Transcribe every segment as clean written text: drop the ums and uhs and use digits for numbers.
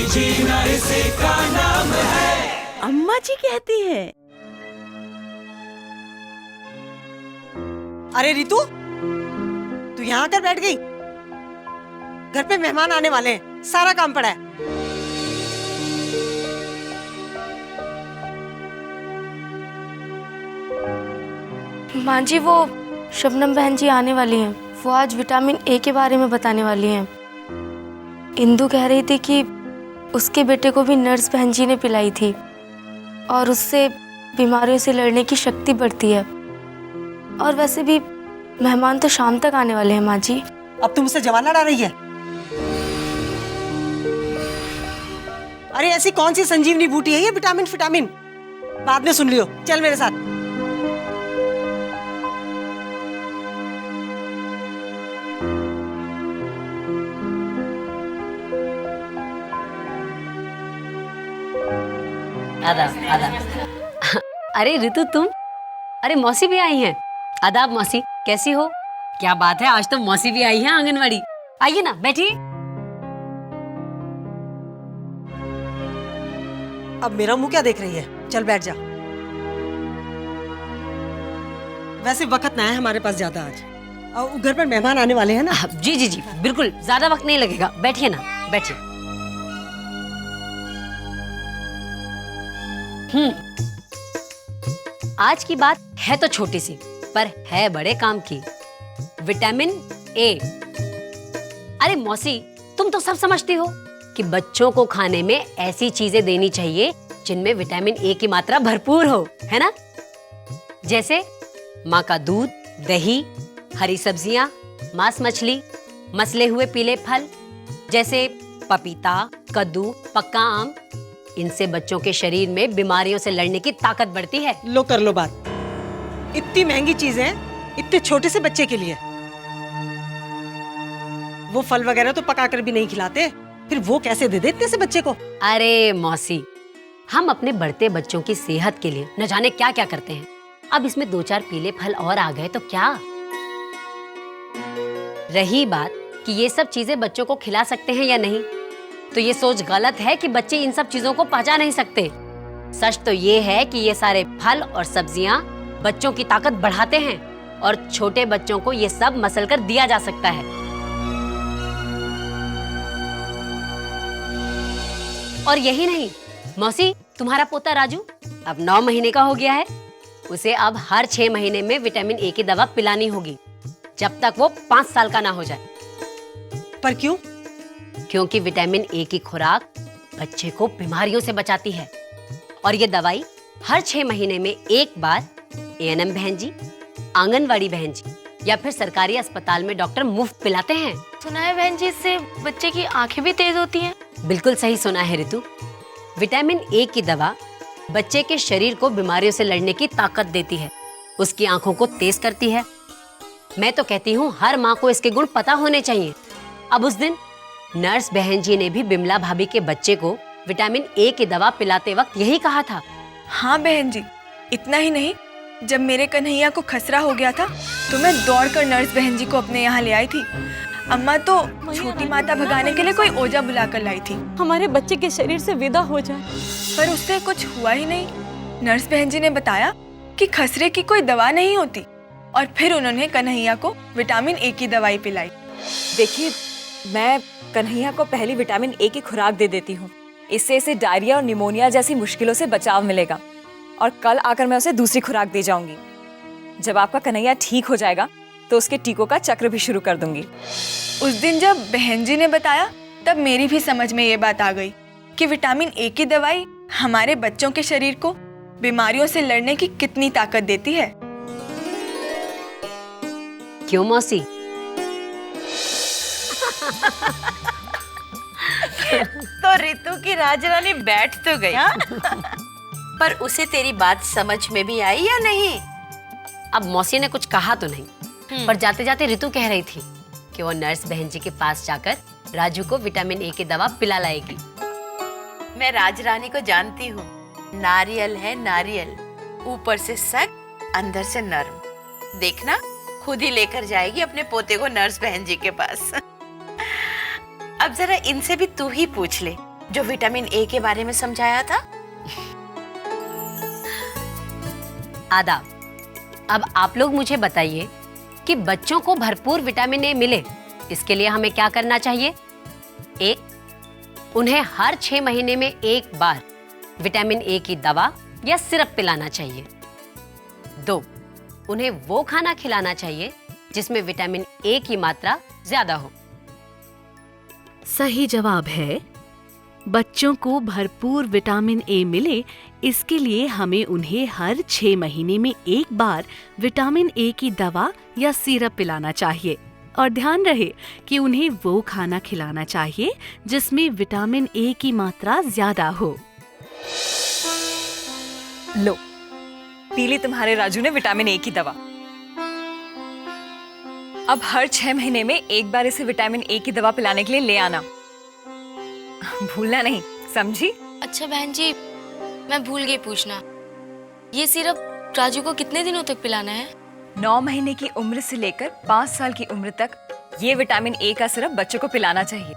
जीना इसी का नाम है। अम्मा जी कहती है। अरे रितु, तू यहाँ आकर बैठ गई? घर पे मेहमान आने वाले हैं, सारा काम पड़ा है। माँ जी, वो शबनम बहन जी आने वाली हैं। वो आज विटामिन ए के बारे में बताने वाली हैं। इंदु कह रही थी कि उसके बेटे को भी नर्स बहन जी ने पिलाई थी और उससे बीमारियों से लड़ने की शक्ति बढ़ती है। और वैसे भी मेहमान तो शाम तक आने वाले हैं माँ जी। अब तुम मुझसे जवान लड़ा रही है? अरे ऐसी कौन सी संजीवनी बूटी है ये विटामिन फिटामिन? बाद में सुन लियो, चल मेरे साथ। आदाब आदाब। अरे रितु तुम, अरे मौसी भी आई हैं। आदाब मौसी, कैसी हो? क्या बात है, आज तो मौसी भी आई है आंगनवाड़ी। आइए ना, बैठिए। अब मेरा मुंह क्या देख रही है? चल बैठ जा। वैसे वक्त ना है हमारे पास ज्यादा आज, और घर पर मेहमान आने वाले हैं ना। जी जी जी बिल्कुल, ज्यादा वक्त नहीं लगेगा। बैठिए ना, बैठिए। आज की बात है तो छोटी सी, पर है बड़े काम की। Vitamin A. अरे मौसी, तुम तो सब समझती हो कि बच्चों को खाने में ऐसी चीजें देनी चाहिए जिनमें विटामिन ए की मात्रा भरपूर हो, है ना? जैसे माँ का दूध, दही, हरी सब्जियां, मांस मछली, मसले हुए पीले फल जैसे पपीता, कद्दू, पक्का आम। इनसे बच्चों के शरीर में बीमारियों से लड़ने की ताकत बढ़ती है। लो कर लो बात। इतनी महंगी चीजें इतने छोटे से बच्चे के लिए। वो फल वगैरह तो पकाकर भी नहीं खिलाते, फिर वो कैसे दे देते से बच्चे को? अरे मौसी, हम अपने बढ़ते बच्चों की सेहत के लिए न जाने क्या क्या करते हैं। अब इसमें 2-4 पीले फल और आ गए तो क्या? रही बात कि ये सब चीजें बच्चों को खिला सकते हैं या नहीं, तो ये सोच गलत है कि बच्चे इन सब चीजों को पचा नहीं सकते। सच तो ये है कि ये सारे फल और सब्जियां बच्चों की ताकत बढ़ाते हैं और छोटे बच्चों को ये सब मसल कर दिया जा सकता है। और यही नहीं मौसी, तुम्हारा पोता राजू अब 9 महीने का हो गया है। उसे अब हर 6 महीने में विटामिन ए की दवा पिलानी होगी, जब तक वो 5 साल का ना हो जाए। पर क्यों? क्योंकि विटामिन ए की खुराक बच्चे को बीमारियों से बचाती है और ये दवाई हर 6 महीने में एक बार एएनएम बहन जी, आंगनवाड़ी बहन जी या फिर सरकारी अस्पताल में डॉक्टर मुफ्त पिलाते हैं। सुना है बहन जी, इससे बच्चे की आंखें भी तेज होती हैं। बिल्कुल सही सुना है रितु। विटामिन ए की दवा बच्चे के शरीर को बीमारियों से लड़ने की ताकत देती है, उसकी आंखों को तेज करती है। मैं तो कहती हूँ हर माँ को इसके गुण पता होने चाहिए। अब उस दिन नर्स बहन जी ने भी बिमला भाभी के बच्चे को विटामिन ए की दवा पिलाते वक्त यही कहा था। हाँ बहन जी, इतना ही नहीं, जब मेरे कन्हैया को खसरा हो गया था तो मैं दौड़कर नर्स बहन जी को अपने यहाँ ले आई थी। अम्मा तो छोटी माता भगाने के लिए कोई ओझा बुलाकर लाई थी, हमारे बच्चे के शरीर से विदा हो जाए। पर उससे कुछ हुआ ही नहीं। नर्स बहन जी ने बताया कि खसरे की कोई दवा नहीं होती और फिर उन्होंने कन्हैया को विटामिन ए की दवाई पिलाई। देखिए, मैं कन्हैया को पहली विटामिन ए की खुराक दे देती हूँ। इससे इसे डायरिया और निमोनिया जैसी मुश्किलों से बचाव मिलेगा और कल आकर मैं उसे दूसरी खुराक दे जाऊंगी। जब आपका कन्हैया ठीक हो जाएगा तो उसके टीकों का चक्र भी शुरू कर दूंगी। उस दिन जब बहन जी ने बताया तब मेरी भी समझ में ये बात आ गई कि विटामिन ए की दवाई हमारे बच्चों के शरीर को बीमारियों से लड़ने की कितनी ताकत देती है। क्यों मौसी? तो रितु की राजरानी बैठ तो गई, पर उसे तेरी बात समझ में भी आई या नहीं? अब मौसी ने कुछ कहा तो नहीं, पर जाते जाते रितु कह रही थी कि वो नर्स बहन जी के पास जाकर राजू को विटामिन ए की दवा पिला लाएगी। मैं राजरानी को जानती हूँ, नारियल है नारियल, ऊपर से सख्त अंदर से नर्म। देखना, खुद ही लेकर जाएगी अपने पोते को नर्स बहन जी के पास। अब जरा इनसे भी तू ही पूछ ले जो विटामिन ए के बारे में समझाया था। आदाब। अब आप लोग मुझे बताइए कि बच्चों को भरपूर विटामिन ए मिले, इसके लिए हमें क्या करना चाहिए। 1, उन्हें हर 6 महीने में एक बार विटामिन ए की दवा या सिरप पिलाना चाहिए। 2, उन्हें वो खाना खिलाना चाहिए जिसमें विटामिन ए की मात्रा ज्यादा हो। सही जवाब है बच्चों को भरपूर विटामिन ए मिले, इसके लिए हमें उन्हें हर 6 महीने में एक बार विटामिन ए की दवा या सिरप पिलाना चाहिए। और ध्यान रहे कि उन्हें वो खाना खिलाना चाहिए जिसमें विटामिन ए की मात्रा ज्यादा हो। लो, पी ली तुम्हारे राजू ने विटामिन ए की दवा। अब हर 6 महीने में एक बार इसे विटामिन ए की दवा पिलाने के लिए ले आना, भूलना नहीं, समझी? अच्छा बहन जी, मैं भूल गई पूछना, ये सिरप राजू को कितने दिनों तक पिलाना है? 9 महीने की उम्र से लेकर 5 साल की उम्र तक ये विटामिन ए का सिरप बच्चों को पिलाना चाहिए।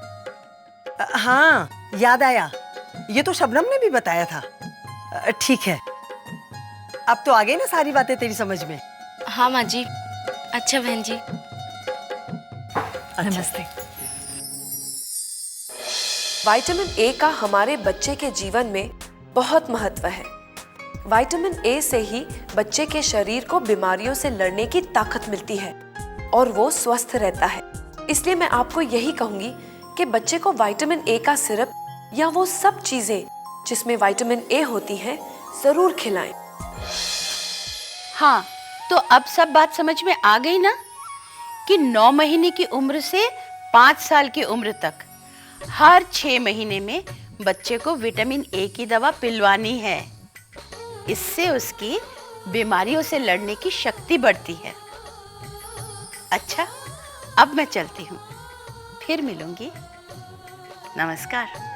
हाँ, याद आया, ये तो शबनम ने भी बताया था। ठीक है, अब तो आ गई ना सारी बातें तेरी समझ में। हाँ माँ जी। अच्छा बहन जी। नमस्ते। विटामिन ए का हमारे बच्चे के जीवन में बहुत महत्व है। विटामिन ए से ही बच्चे के शरीर को बीमारियों से लड़ने की ताकत मिलती है और वो स्वस्थ रहता है। इसलिए मैं आपको यही कहूंगी कि बच्चे को विटामिन ए का सिरप या वो सब चीजें जिसमें विटामिन ए होती हैं जरूर खिलाएं। हाँ, तो अब सब बात समझ में आ गई ना कि 9 महीने की उम्र से 5 साल की उम्र तक हर 6 महीने में बच्चे को विटामिन ए की दवा पिलवानी है। इससे उसकी बीमारियों से लड़ने की शक्ति बढ़ती है। अच्छा, अब मैं चलती हूँ, फिर मिलूंगी। नमस्कार।